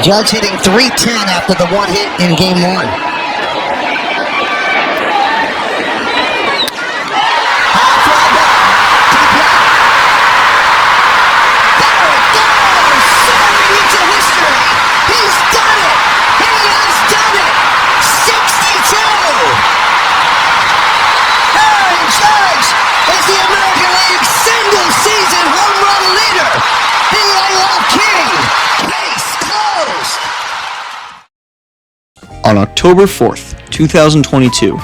Judge hitting .310 after the one hit in Game 1. On October 4th, 2022,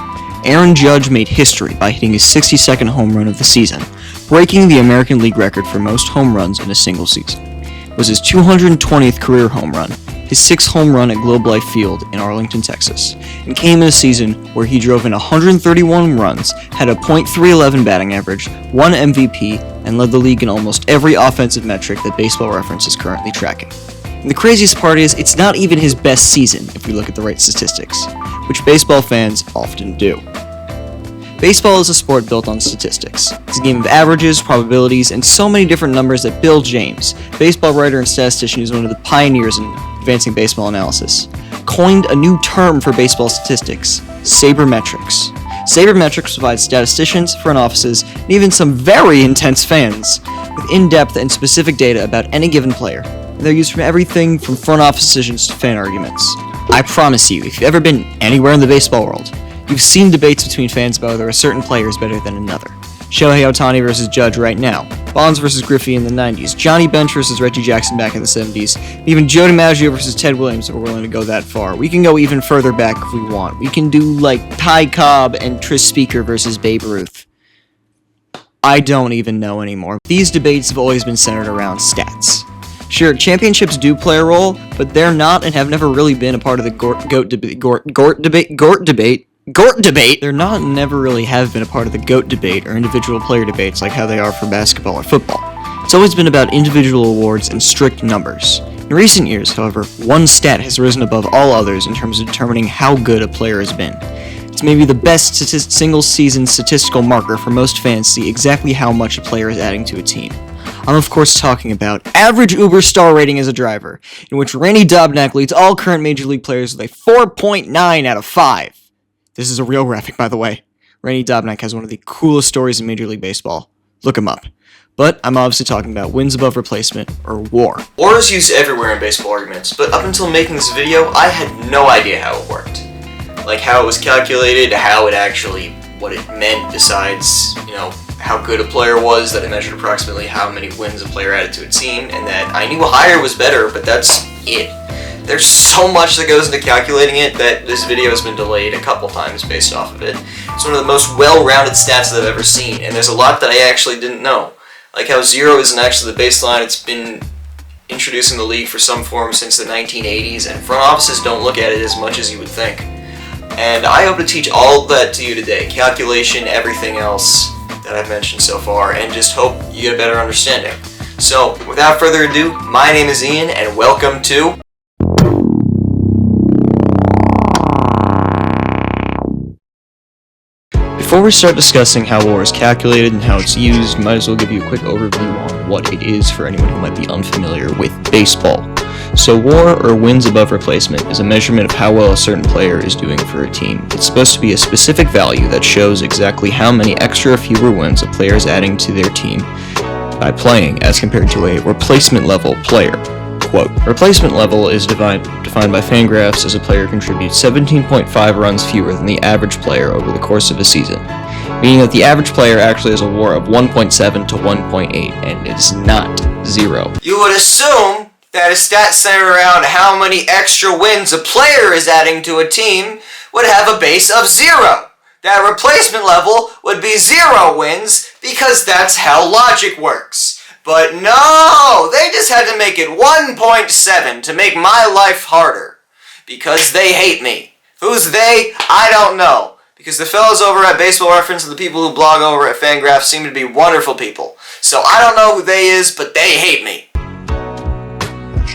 Aaron Judge made history by hitting his 62nd home run of the season, breaking the American League record for most home runs in a single season. It was his 220th career home run, his 6th home run at Globe Life Field in Arlington, Texas, and came in a season where he drove in 131 runs, had a .311 batting average, won MVP, and led the league in almost every offensive metric that Baseball Reference is currently tracking. And the craziest part is, it's not even his best season if we look at the right statistics, which baseball fans often do. Baseball is a sport built on statistics. It's a game of averages, probabilities, and so many different numbers that Bill James, baseball writer and statistician who's one of the pioneers in advancing baseball analysis, coined a new term for baseball statistics, sabermetrics. Sabermetrics provides statisticians, front offices, and even some very intense fans with in-depth and specific data about any given player. They're used for everything from front office decisions to fan arguments. I promise you, if you've ever been anywhere in the baseball world, you've seen debates between fans about whether a certain player is better than another. Shohei Ohtani versus Judge right now, Bonds versus Griffey in the 90s, Johnny Bench versus Reggie Jackson back in the 70s, even Joe DiMaggio versus Ted Williams if we're willing to go that far. We can go even further back if we want. We can do like Ty Cobb and Tris Speaker versus Babe Ruth. I don't even know anymore. These debates have always been centered around stats. Sure, championships do play a role, but they're not and have never really been a part of the GOAT debate. They're not and never really have been a part of the GOAT debate or individual player debates like how they are for basketball or football. It's always been about individual awards and strict numbers. In recent years, however, one stat has risen above all others in terms of determining how good a player has been. It's maybe the best single-season statistical marker for most fans to see exactly how much a player is adding to a team. I'm of course talking about average Uber star rating as a driver, in which Randy Dobnak leads all current Major League players with a 4.9 out of 5. This is a real graphic, by the way. Randy Dobnak has one of the coolest stories in Major League Baseball. Look him up. But I'm obviously talking about wins above replacement, or WAR. WAR is used everywhere in baseball arguments, but up until making this video, I had no idea how it worked. Like how it was calculated, what it meant besides, how good a player was, that it measured approximately how many wins a player added to a team, and that I knew higher was better, but that's it. There's so much that goes into calculating it that this video has been delayed a couple times based off of it. It's one of the most well-rounded stats that I've ever seen, and there's a lot that I actually didn't know. Like how 0 isn't actually the baseline. It's been introduced in the league for some form since the 1980s, and front offices don't look at it as much as you would think. And I hope to teach all that to you today, calculation, everything else that I've mentioned so far, and just hope you get a better understanding. So, without further ado, my name is Ian, and welcome to... Before we start discussing how WAR is calculated and how it's used, might as well give you a quick overview on what it is for anyone who might be unfamiliar with baseball. So WAR, or wins above replacement, is a measurement of how well a certain player is doing for a team. It's supposed to be a specific value that shows exactly how many extra or fewer wins a player is adding to their team by playing as compared to a replacement level player. Quote, replacement level is defined by Fangraphs as a player contributes 17.5 runs fewer than the average player over the course of a season, meaning that the average player actually has a WAR of 1.7 to 1.8, and it's not 0. You would assume that a stat centered around how many extra wins a player is adding to a team would have a base of 0. That replacement level would be 0 wins because that's how logic works. But no, they just had to make it 1.7 to make my life harder. Because they hate me. Who's they? I don't know. Because the fellows over at Baseball Reference and the people who blog over at Fangraphs seem to be wonderful people. So I don't know who they is, but they hate me.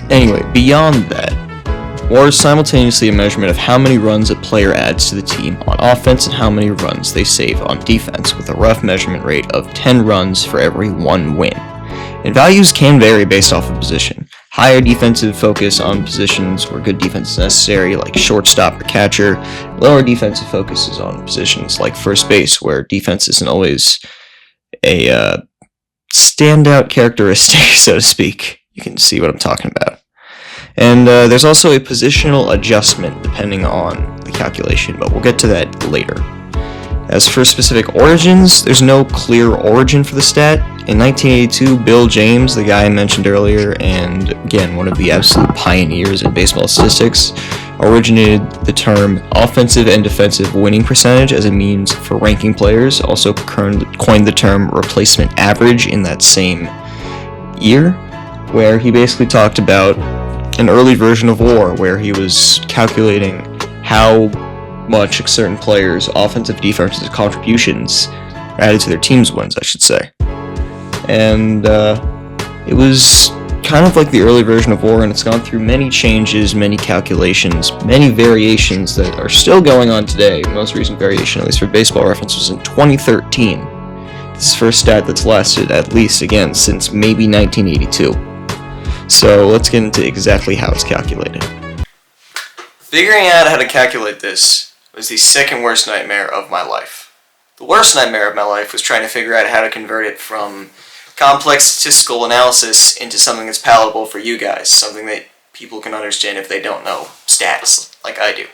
Anyway, beyond that, WAR is simultaneously a measurement of how many runs a player adds to the team on offense and how many runs they save on defense, with a rough measurement rate of 10 runs for every 1 win. And values can vary based off of position. higher defensive focus on positions where good defense is necessary, like shortstop or catcher. Lower defensive focus is on positions like first base, where defense isn't always a standout characteristic, so to speak. You can see what I'm talking about. And there's also a positional adjustment depending on the calculation, but we'll get to that later. As for specific origins, there's no clear origin for the stat. In 1982, Bill James, the guy I mentioned earlier, and again, one of the absolute pioneers in baseball statistics, originated the term offensive and defensive winning percentage as a means for ranking players, also coined the term replacement average in that same year, where he basically talked about an early version of WAR, where he was calculating how much certain players' offensive, defensive contributions added to their team's wins, I should say. And it was kind of like the early version of WAR, and it's gone through many changes, many calculations, many variations that are still going on today. The most recent variation, at least for Baseball Reference, was in 2013. This is for a stat that's lasted at least, again, since maybe 1982. So let's get into exactly how it's calculated. Figuring out how to calculate this was the second worst nightmare of my life. The worst nightmare of my life was trying to figure out how to convert it from complex statistical analysis into something that's palatable for you guys, something that people can understand if they don't know stats, like I do.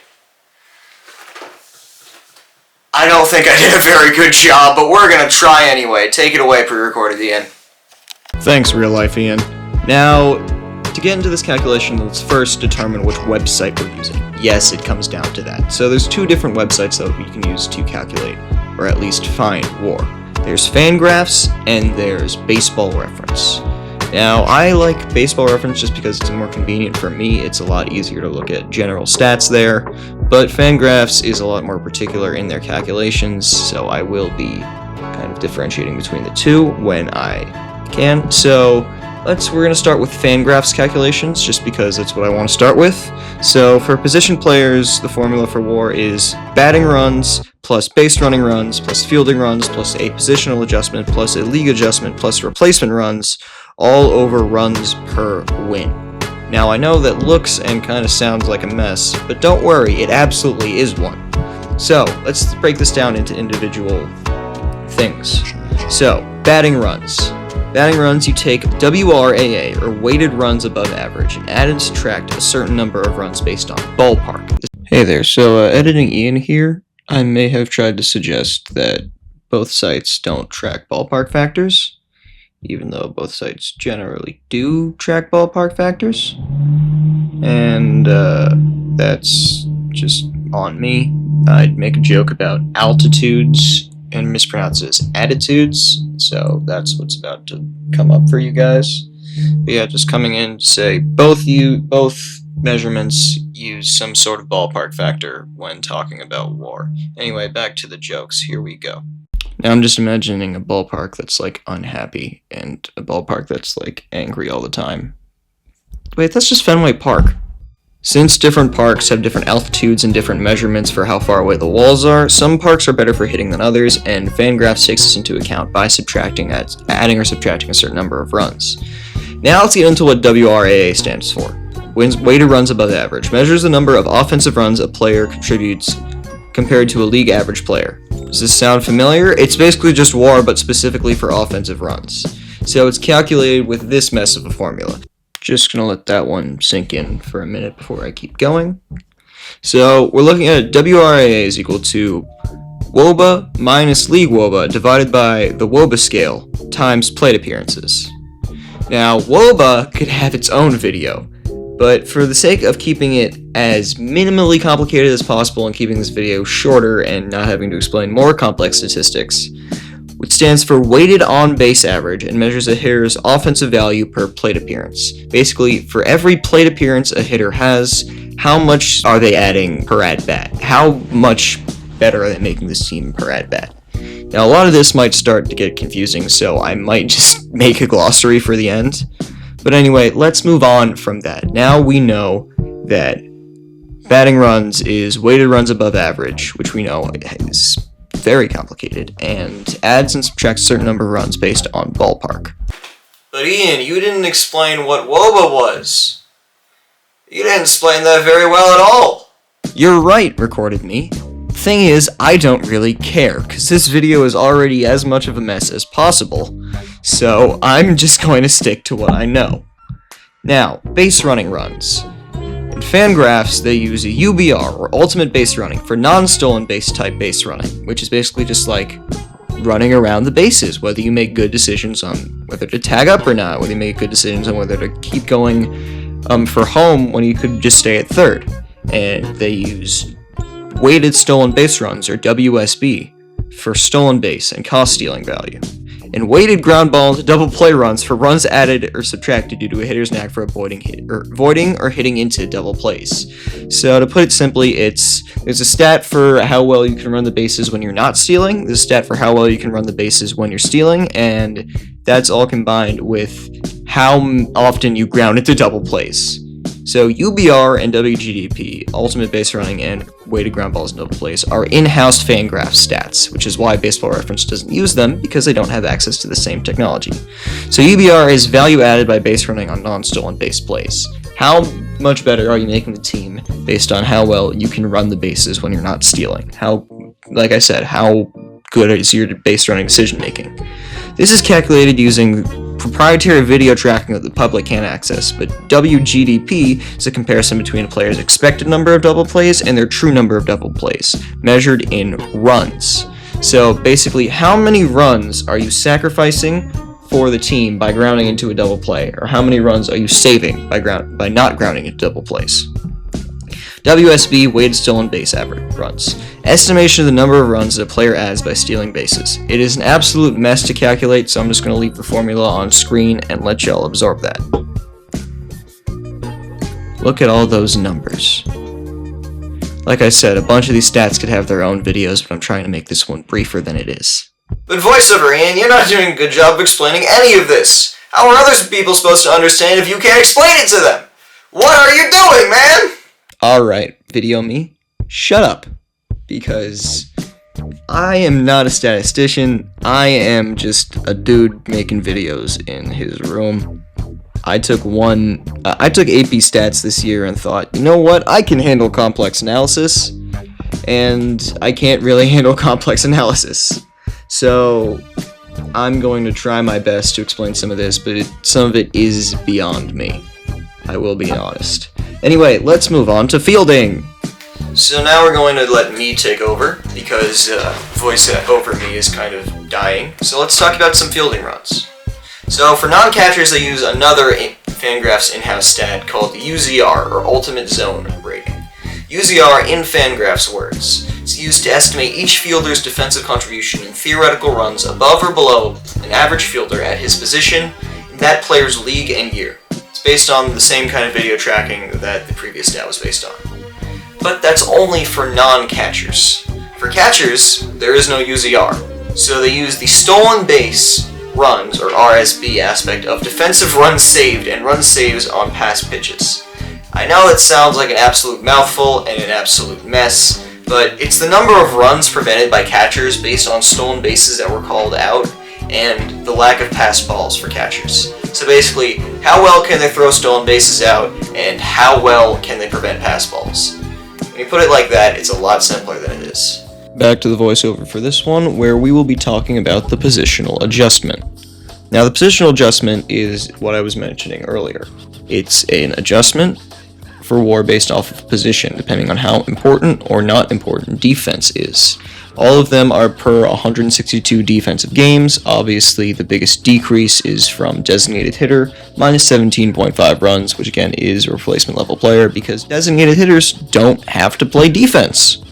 I don't think I did a very good job, but we're gonna try anyway. Take it away, pre-recorded Ian. Thanks, real life Ian. Now, to get into this calculation, let's first determine which website we're using. Yes, it comes down to that. So there's two different websites that we can use to calculate, or at least find WAR. There's Fangraphs, and there's Baseball Reference. Now, I like Baseball Reference just because it's more convenient for me. It's a lot easier to look at general stats there, but Fangraphs is a lot more particular in their calculations, so I will be kind of differentiating between the two when I can. So we're going to start with Fangraphs calculations, just because that's what I want to start with. So for position players, the formula for WAR is batting runs plus base running runs plus fielding runs plus a positional adjustment plus a league adjustment plus replacement runs, all over runs per win. Now I know that looks and kind of sounds like a mess, but don't worry, it absolutely is one. So let's break this down into individual things. So batting runs. Batting runs, you take WRAA, or weighted runs above average, and add and subtract a certain number of runs based on ballpark. Hey there, so editing Ian here, I may have tried to suggest that both sites don't track ballpark factors, even though both sites generally do track ballpark factors. And that's just on me. I'd make a joke about altitudes and mispronounce it as attitudes, so that's what's about to come up for you guys. But yeah, just coming in to say both measurements use some sort of ballpark factor when talking about WAR. Anyway, back to the jokes. Here we go. Now I'm just imagining a ballpark that's like unhappy and a ballpark that's like angry all the time. Wait, that's just Fenway Park. Since different parks have different altitudes and different measurements for how far away the walls are, some parks are better for hitting than others, and Fangraphs takes this into account by adding or subtracting a certain number of runs. Now let's get into what WRAA stands for. Weighted runs above average. Measures the number of offensive runs a player contributes compared to a league average player. Does this sound familiar? It's basically just WAR, but specifically for offensive runs. So it's calculated with this mess of a formula. Just gonna let that one sink in for a minute before I keep going. So we're looking at WRAA is equal to WOBA minus league WOBA divided by the WOBA scale times plate appearances. Now WOBA could have its own video, but for the sake of keeping it as minimally complicated as possible and keeping this video shorter and not having to explain more complex statistics, which stands for weighted on-base average and measures a hitter's offensive value per plate appearance. Basically, for every plate appearance a hitter has, how much are they adding per at-bat? How much better are they making this team per at-bat? Now, a lot of this might start to get confusing, so I might just make a glossary for the end. But anyway, let's move on from that. Now we know that batting runs is weighted runs above average, which we know is very complicated, and adds and subtracts a certain number of runs based on ballpark. But Ian, you didn't explain what WOBA was. You didn't explain that very well at all. You're right, Recorded Me. Thing is, I don't really care, because this video is already as much of a mess as possible, so I'm just going to stick to what I know. Now, base running runs. In Fangraphs, they use a UBR, or Ultimate Base Running, for non-stolen base type base running, which is basically just like running around the bases, whether you make good decisions on whether to tag up or not, whether you make good decisions on whether to keep going for home when you could just stay at third. And they use weighted stolen base runs, or WSB, for stolen base and cost stealing value, and weighted ground ball into double play runs for runs added or subtracted due to a hitter's knack for avoiding or hitting into double plays. So to put it simply, there's a stat for how well you can run the bases when you're not stealing, there's a stat for how well you can run the bases when you're stealing, and that's all combined with how often you ground into double plays. So UBR and WGDP, Ultimate Base Running, and weighted ground balls and double plays are in-house Fangraph stats, which is why Baseball Reference doesn't use them, because they don't have access to the same technology. So UBR is value added by base running on non-stolen base plays. How much better are you making the team based on how well you can run the bases when you're not stealing? Like I said, how good is your base running decision making? This is calculated using proprietary video tracking that the public can't access, but WGDP is a comparison between a player's expected number of double plays and their true number of double plays, measured in runs. So basically, how many runs are you sacrificing for the team by grounding into a double play, or how many runs are you saving by not grounding into double plays? WSB, weighted stolen base average runs. Estimation of the number of runs that a player adds by stealing bases. It is an absolute mess to calculate, so I'm just going to leave the formula on screen and let y'all absorb that. Look at all those numbers. Like I said, a bunch of these stats could have their own videos, but I'm trying to make this one briefer than it is. But voiceover, Ian, you're not doing a good job of explaining any of this. How are other people supposed to understand if you can't explain it to them? What are you doing, man? Alright, video me, shut up, because I am not a statistician, I am just a dude making videos in his room. I took AP Stats this year and thought, you know what, I can handle complex analysis, and I can't really handle complex analysis. So I'm going to try my best to explain some of this, but some of it is beyond me. I will be honest. Anyway, let's move on to fielding. So now we're going to let me take over, because voice over me is kind of dying. So let's talk about some fielding runs. So for non-catchers, they use another Fangraphs in-house stat called UZR, or Ultimate Zone Rating. UZR, in Fangraphs words, is used to estimate each fielder's defensive contribution in theoretical runs above or below an average fielder at his position in that player's league and year. It's based on the same kind of video tracking that the previous stat was based on. But that's only for non-catchers. For catchers, there is no UZR, so they use the stolen base runs, or RSB, aspect of defensive runs saved and run saves on pass pitches. I know that sounds like an absolute mouthful and an absolute mess, but it's the number of runs prevented by catchers based on stolen bases that were called out, and the lack of pass balls for catchers. So basically, how well can they throw stolen bases out, and how well can they prevent pass balls? When you put it like that, it's a lot simpler than it is. Back to the voiceover for this one, where we will be talking about the positional adjustment. Now, the positional adjustment is what I was mentioning earlier. It's an adjustment for WAR based off of position, depending on how important or not important defense is. All of them are per 162 defensive games. Obviously, the biggest decrease is from designated hitter, minus 17.5 runs, which again is a replacement level player because designated hitters don't have to play defense.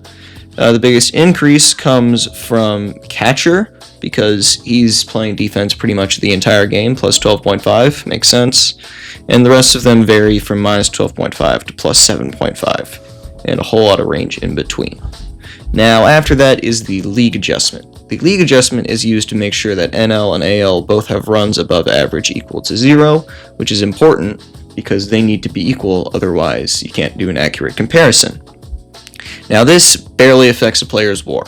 The biggest increase comes from catcher, because he's playing defense pretty much the entire game, plus 12.5, makes sense. And the rest of them vary from minus 12.5 to plus 7.5, and a whole lot of range in between. Now, after that is the league adjustment. The league adjustment is used to make sure that NL and AL both have runs above average equal to 0, which is important because they need to be equal, otherwise you can't do an accurate comparison. Now, this barely affects a player's WAR.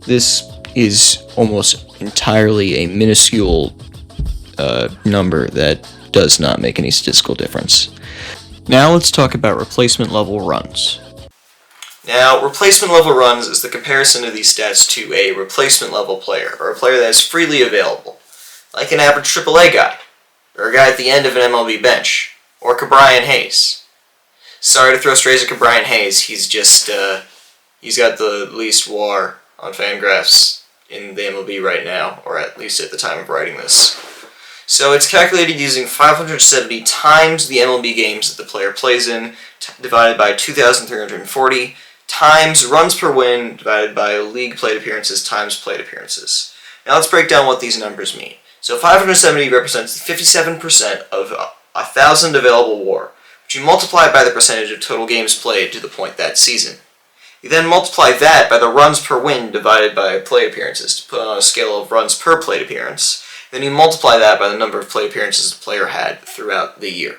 This is almost entirely a minuscule number that does not make any statistical difference. Now let's talk about replacement level runs. Now, replacement level runs is the comparison of these stats to a replacement level player, or a player that is freely available, like an average AAA guy, or a guy at the end of an MLB bench, or Cabrian Hayes. Sorry to throw strays at Cabrian Hayes, he's got the least WAR on Fangraphs in the MLB right now, or at least at the time of writing this. So it's calculated using 570 times the MLB games that the player plays in, divided by 2,340, times runs per win, divided by league plate appearances times plate appearances. Now let's break down what these numbers mean. So 570 represents 57% of 1,000 available WAR, which you multiply by the percentage of total games played to the point that season. You then multiply that by the runs per win divided by plate appearances to put on a scale of runs per plate appearance. Then you multiply that by the number of plate appearances the player had throughout the year.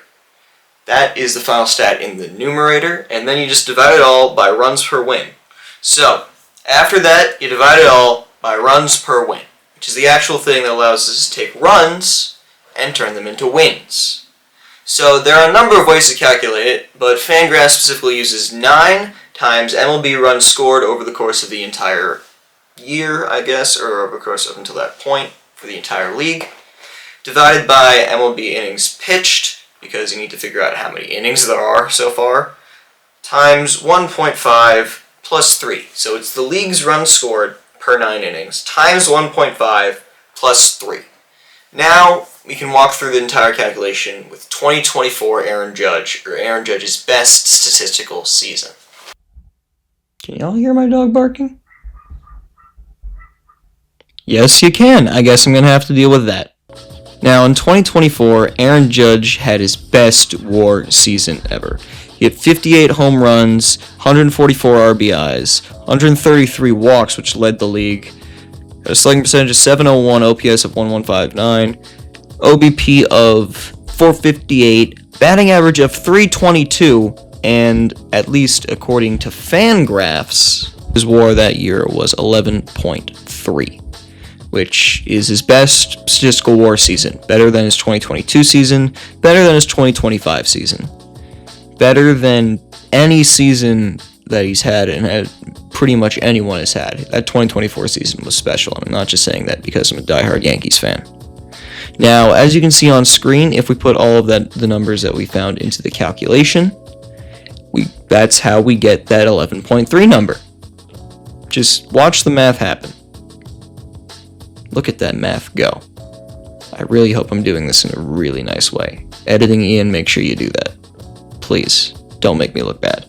That is the final stat in the numerator, and then you just divide it all by runs per win. So, after that, you divide it all by runs per win, which is the actual thing that allows us to take runs and turn them into wins. So, there are a number of ways to calculate it, but Fangraphs specifically uses 9 times MLB runs scored over the course of the entire year, I guess, or over the course up until that point for the entire league, divided by MLB innings pitched, because you need to figure out how many innings there are so far, times 1.5 plus 3. So it's the league's runs scored per 9 innings, times 1.5 plus 3. Now we can walk through the entire calculation with 2024 Aaron Judge, or Aaron Judge's best statistical season. Can y'all hear my dog barking? Yes, you can. I guess I'm going to have to deal with that. Now, in 2024, Aaron Judge had his best WAR season ever. He had 58 home runs, 144 RBIs, 133 walks, which led the league, a slugging percentage of 701, OPS of 1159, OBP of 458, batting average of 322, and at least according to Fangraphs, his WAR that year was 11.3. which is his best statistical WAR season, better than his 2022 season, better than his 2025 season, better than any season that he's had, and pretty much anyone has had. That 2024 season was special, and I'm not just saying that because I'm a diehard Yankees fan. Now, as you can see on screen, if we put all of the numbers that we found into the calculation, that's how we get that 11.3 number. Just watch the math happen. Look at that math go. I really hope I'm doing this in a really nice way. Editing Ian, make sure you do that. Please, don't make me look bad.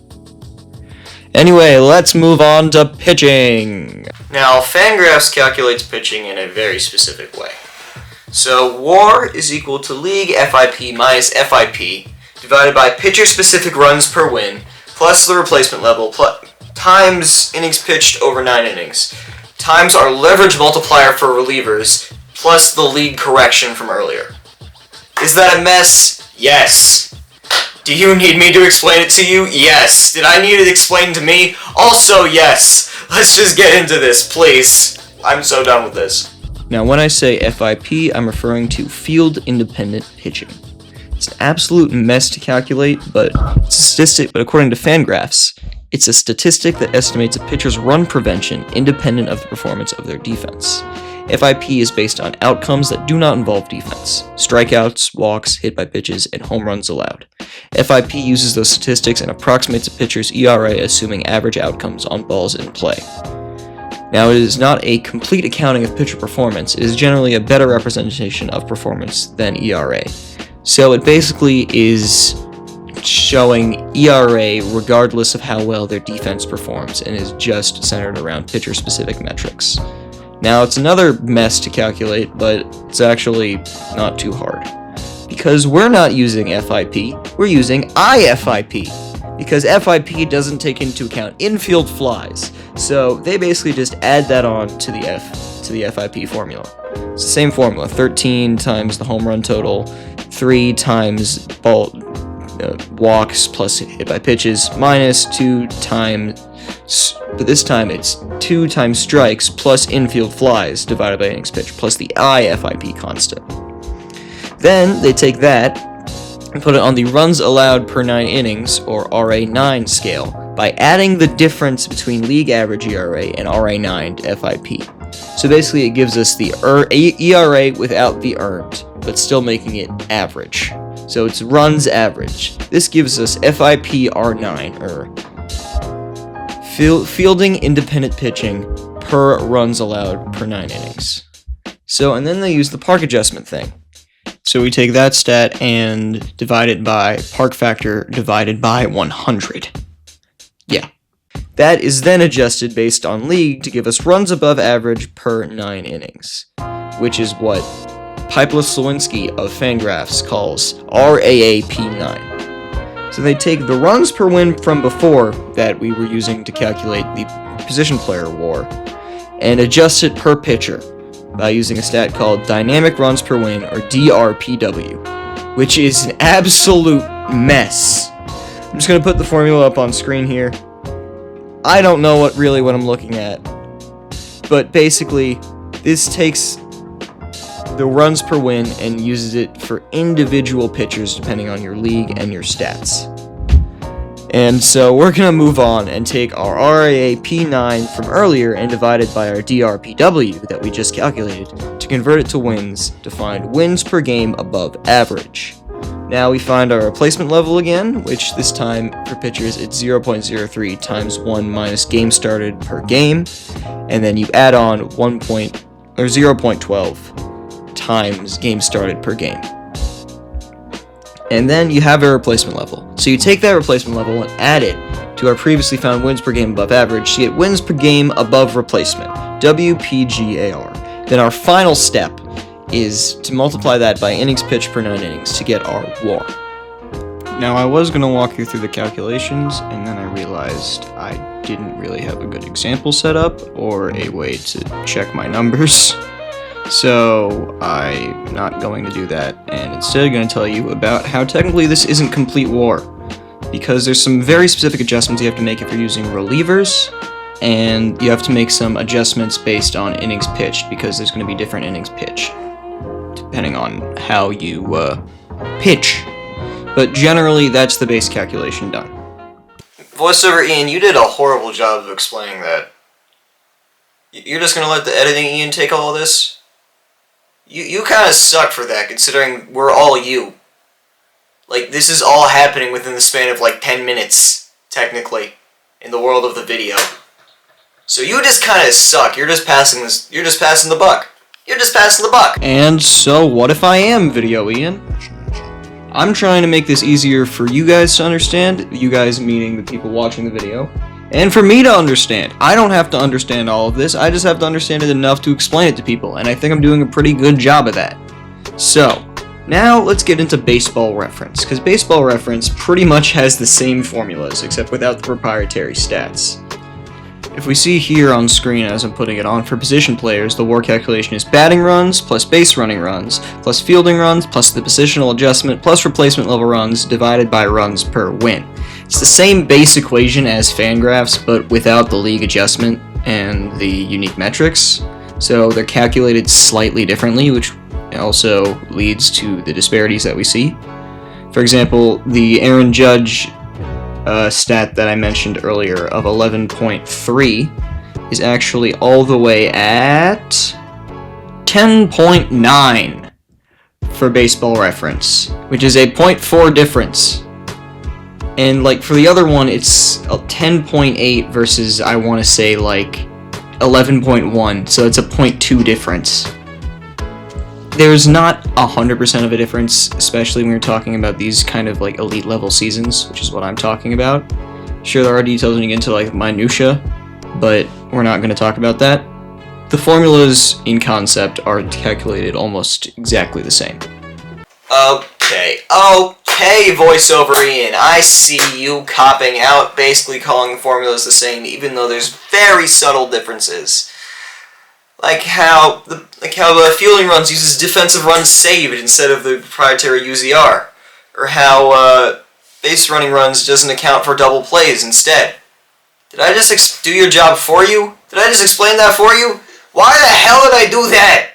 Anyway, let's move on to pitching. Now, Fangraphs calculates pitching in a very specific way. So, WAR is equal to league FIP minus FIP divided by pitcher-specific runs per win plus the replacement level times innings pitched over 9 innings. Times our leverage multiplier for relievers, plus the league correction from earlier. Is that a mess? Yes. Do you need me to explain it to you? Yes. Did I need it explained to me? Also, yes. Let's just get into this, please. I'm so done with this. Now, when I say FIP, I'm referring to field independent pitching. It's an absolute mess to calculate, but it's a statistic. But according to Fangraphs, it's a statistic that estimates a pitcher's run prevention independent of the performance of their defense. FIP is based on outcomes that do not involve defense: strikeouts, walks, hit by pitches, and home runs allowed. FIP uses those statistics and approximates a pitcher's ERA assuming average outcomes on balls in play. Now, it is not a complete accounting of pitcher performance. It is generally a better representation of performance than ERA. So it basically is showing ERA regardless of how well their defense performs, and is just centered around pitcher-specific metrics. Now, it's another mess to calculate, but it's actually not too hard. Because we're not using FIP, we're using IFIP. Because FIP doesn't take into account infield flies, so they basically just add that on to the FIP formula. It's the same formula: 13 times the home run total, 3 times walks plus hit by pitches, minus 2 times, but this time it's 2 times strikes plus infield flies divided by innings pitched, plus the IFIP constant. Then they take that and put it on the runs allowed per 9 innings, or RA9 scale, by adding the difference between league average ERA and RA9 to FIP. So basically it gives us the ERA without the earned, but still making it average. So it's runs average. This gives us FIP R9, or fielding independent pitching per runs allowed per 9 innings. So, and then they use the park adjustment thing. So we take that stat and divide it by park factor divided by 100. Yeah. That is then adjusted based on league to give us runs above average per 9 innings, which is what Pipelis-Slawinski of Fangraphs calls RAAP9. So they take the runs per win from before that we were using to calculate the position player WAR and adjust it per pitcher by using a stat called Dynamic Runs Per Win, or DRPW, which is an absolute mess. I'm just going to put the formula up on screen here. I don't know what I'm looking at, but basically this takes the runs per win and uses it for individual pitchers depending on your league and your stats. And so we're going to move on and take our RAAP9 from earlier and divide it by our DRPW that we just calculated to convert it to wins to find wins per game above average. Now we find our replacement level again, which this time for pitchers it's 0.03 times 1 minus game started per game, and then you add on 0.12 times game started per game. And then you have a replacement level. So you take that replacement level and add it to our previously found wins per game above average to get wins per game above replacement, WPGAR. Then our final step is to multiply that by innings pitched per 9 innings to get our WAR. Now I was going to walk you through the calculations, and then I realized I didn't really have a good example set up or a way to check my numbers. So I'm not going to do that, and instead going to tell you about how technically this isn't complete WAR, because there's some very specific adjustments you have to make if you're using relievers, and you have to make some adjustments based on innings pitched, because there's going to be different innings pitched depending on how you pitch. But generally, that's the base calculation done. Voiceover Ian, you did a horrible job of explaining that. You're just going to let the editing Ian take all this? You kind of suck for that, considering we're all you. Like, this is all happening within the span of, 10 minutes, technically, in the world of the video. So you just kind of suck. You're just passing the buck. You're just passing the buck. And so, what if I am Video Ian? I'm trying to make this easier for you guys to understand, you guys meaning the people watching the video, and for me to understand. I don't have to understand all of this, I just have to understand it enough to explain it to people, and I think I'm doing a pretty good job of that. So, now let's get into Baseball Reference, because Baseball Reference pretty much has the same formulas, except without the proprietary stats. If we see here on screen as I'm putting it on, for position players, the WAR calculation is batting runs, plus base running runs, plus fielding runs, plus the positional adjustment, plus replacement level runs, divided by runs per win. It's the same base equation as Fangraphs, but without the league adjustment and the unique metrics. So they're calculated slightly differently, which also leads to the disparities that we see. For example, the Aaron Judge stat that I mentioned earlier of 11.3 is actually all the way at 10.9 for Baseball Reference, which is a 0.4 difference. And for the other one, it's 10.8 versus, I want to say, 11.1, so it's a 0.2 difference. There's not 100% of a difference, especially when you're talking about these kind of elite level seasons, which is what I'm talking about. Sure, there are details when you get into minutia, but we're not going to talk about that. The formulas in concept are calculated almost exactly the same. Okay, Voiceover Ian, I see you copping out, basically calling the formulas the same, even though there's very subtle differences. Like how the fielding runs uses defensive runs saved instead of the proprietary UZR, or how base running runs doesn't account for double plays instead. Did I just do your job for you? Did I just explain that for you? Why the hell did I do that?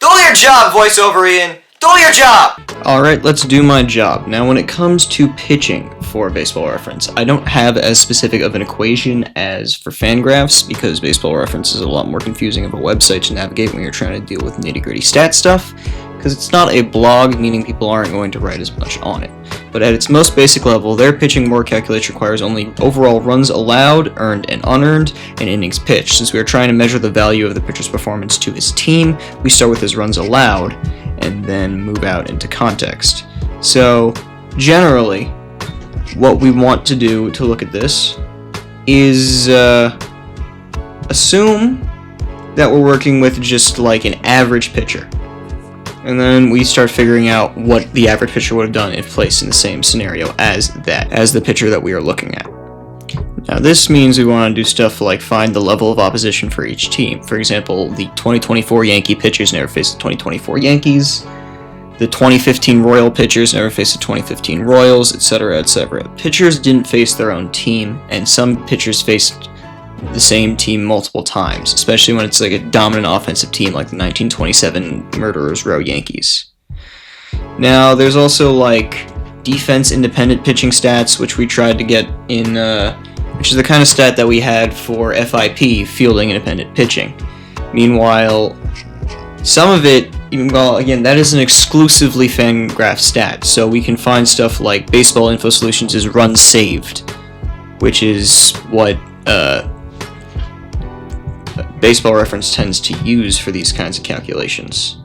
Do your job, Voiceover Ian. Do your job! Alright, let's do my job. Now, when it comes to pitching for Baseball Reference, I don't have as specific of an equation as for Fangraphs, because Baseball Reference is a lot more confusing of a website to navigate when you're trying to deal with nitty-gritty stat stuff, because it's not a blog, meaning people aren't going to write as much on it. But at its most basic level, their pitching more calculation requires only overall runs allowed, earned and unearned, and innings pitched. Since we are trying to measure the value of the pitcher's performance to his team, we start with his runs allowed, and then move out into context. So, generally, what we want to do to look at this is assume that we're working with just like an average pitcher. And then we start figuring out what the average pitcher would have done if placed in the same scenario as the pitcher that we are looking at. Now this means we want to do stuff like find the level of opposition for each team. For example, the 2024 Yankee pitchers never faced the 2024 Yankees. The 2015 Royal pitchers never faced the 2015 Royals, etc., etc. Pitchers didn't face their own team, and some pitchers faced the same team multiple times, especially when it's like a dominant offensive team like the 1927 Murderers Row Yankees. Now, there's also like defense independent pitching stats, which we tried to get in, which is the kind of stat that we had for FIP, fielding independent pitching. Meanwhile, some of it, well, again, that is an exclusively Fangraph stat, so we can find stuff like Baseball Info Solutions is runs saved, which is what Baseball Reference tends to use for these kinds of calculations.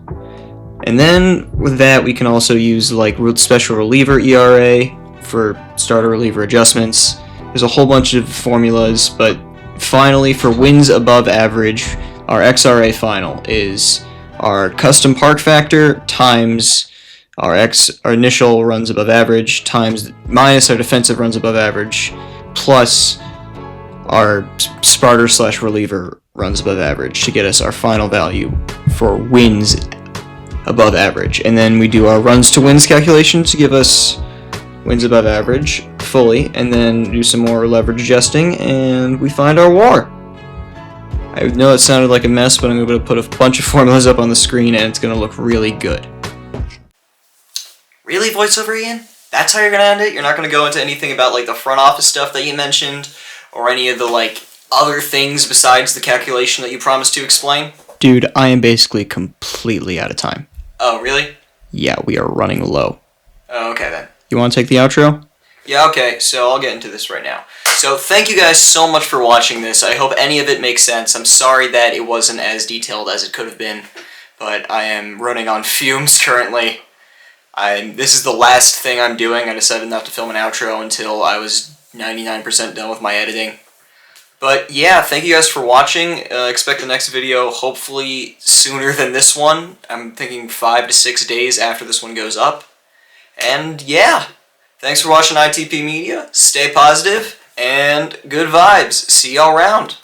And then with that, we can also use like special reliever ERA for starter reliever adjustments. There's a whole bunch of formulas, but finally for wins above average, our XRA final is our custom park factor times our initial runs above average times minus our defensive runs above average plus our starter/reliever runs above average to get us our final value for wins above average. And then we do our runs to wins calculation to give us wins above average fully, and then do some more leverage adjusting, and we find our WAR. I know it sounded like a mess, but I'm going to put a bunch of formulas up on the screen, and it's going to look really good. Really, voiceover Ian? That's how you're gonna end it? You're not gonna go into anything about like the front office stuff that you mentioned, or any of the like other things besides the calculation that you promised to explain? Dude, I am basically completely out of time. Oh, really? Yeah, we are running low. Oh, okay then. You want to take the outro? Yeah, okay, so I'll get into this right now. So thank you guys so much for watching this. I hope any of it makes sense. I'm sorry that it wasn't as detailed as it could have been, but I am running on fumes currently. This is the last thing I'm doing. I decided not to film an outro until I was 99% done with my editing. But yeah, thank you guys for watching. Expect the next video hopefully sooner than this one. I'm thinking 5 to 6 days after this one goes up. And yeah, thanks for watching ITP Media. Stay positive and good vibes. See y'all around.